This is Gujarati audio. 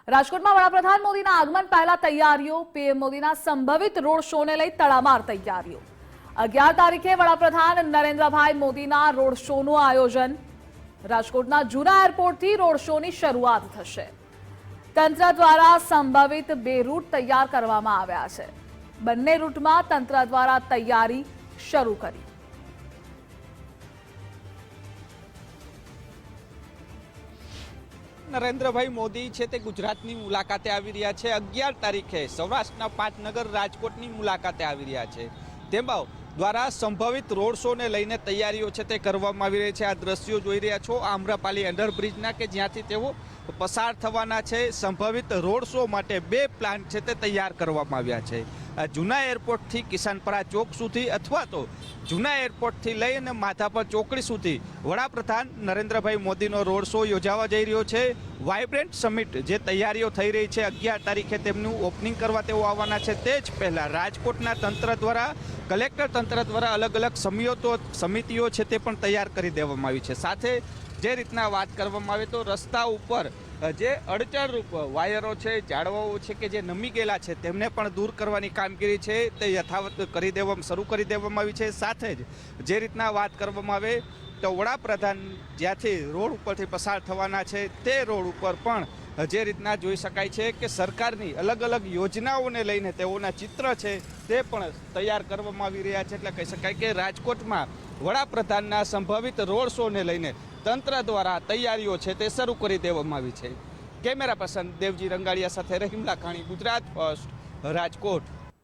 રાજકોટમાં વડાપ્રધાન મોદીના આગમન પહેલા તૈયારીઓ, પીએમ મોદીના સંભવિત રોડ શોને લઈ તડામાર તૈયારીઓ। 11 તારીખે વડાપ્રધાન નરેન્દ્રભાઈ મોદીના રોડ શોનું આયોજન। રાજકોટના જૂના એરપોર્ટથી રોડ શોની શરૂઆત થશે। તંત્ર દ્વારા સંભવિત 2 રૂટ તૈયાર કરવામાં આવ્યા છે। બંને રૂટમાં તંત્ર દ્વારા તૈયારી શરૂ કરી। નરેન્દ્રભાઈ મોદી છે તે ગુજરાતની મુલાકાતે આવી રહ્યા છે। 11 તારીખે સૌરાષ્ટ્રના પાટનગર રાજકોટની મુલાકાતે આવી રહ્યા છે। તેમાં દ્વારા સંભવિત રોડ શોને લઈને તૈયારીઓ છે તે કરવામાં આવી રહી છે। આ દ્રશ્યો જોઈ રહ્યા છો આમ્રપાલી અંડરબ્રિજના કે જ્યાંથી તેઓ પસાર થવાના છે। સંભવિત રોડ શો માટે 2 પ્લાન છે તે તૈયાર કરવામાં આવ્યા છે। જૂના એરપોર્ટથી કિસાનપરા ચોક સુધી અથવા તો જૂના એરપોર્ટથી લઈને માધાપર ચોકડી સુધી વડાપ્રધાન નરેન્દ્રભાઈ મોદીનો રોડ શો યોજાવા જઈ રહ્યો છે। વાઇબ્રન્ટ સમિટ જે તૈયારીઓ થઈ રહી છે 11 તારીખે તેમનું ઓપનિંગ કરવા તેઓ આવવાના છે। તે જ પહેલાં રાજકોટના તંત્ર દ્વારા કલેક્ટર તંત્ર દ્વારા અલગ અલગ સમિતિઓ છે તે પણ તૈયાર કરી દેવામાં આવી છે। સાથે જે રીતના વાત કરવામાં આવે તો રસ્તા ઉપર જે અડચણરૂપ વાયરો છે, ઝાડવાઓ છે કે જે નમી ગયેલા છે તેમને પણ દૂર કરવાની કામગીરી છે તે યથાવત શરૂ કરી દેવામાં આવી છે। સાથે જ જે રીતના વાત કરવામાં આવે તો વડાપ્રધાન જ્યાંથી રોડ ઉપરથી પસાર થવાના છે તે રોડ ઉપર પણ જે રીતના જોઈ શકાય છે કે સરકારની અલગ અલગ યોજનાઓને લઈને તેઓના ચિત્ર છે તે પણ તૈયાર કરવામાં આવી રહ્યા છે। એટલે કહી શકાય કે રાજકોટમાં વડાપ્રધાનના સંભવિત રોડ શોને લઈને તંત્ર દ્વારા તૈયારીઓ છે તે શરૂ કરી દેવામાં આવી છે। કેમેરા પર્સન દેવજી રંગાડિયા સાથે રહીમ લાખાણી, ગુજરાત ફર્સ્ટ, રાજકોટ।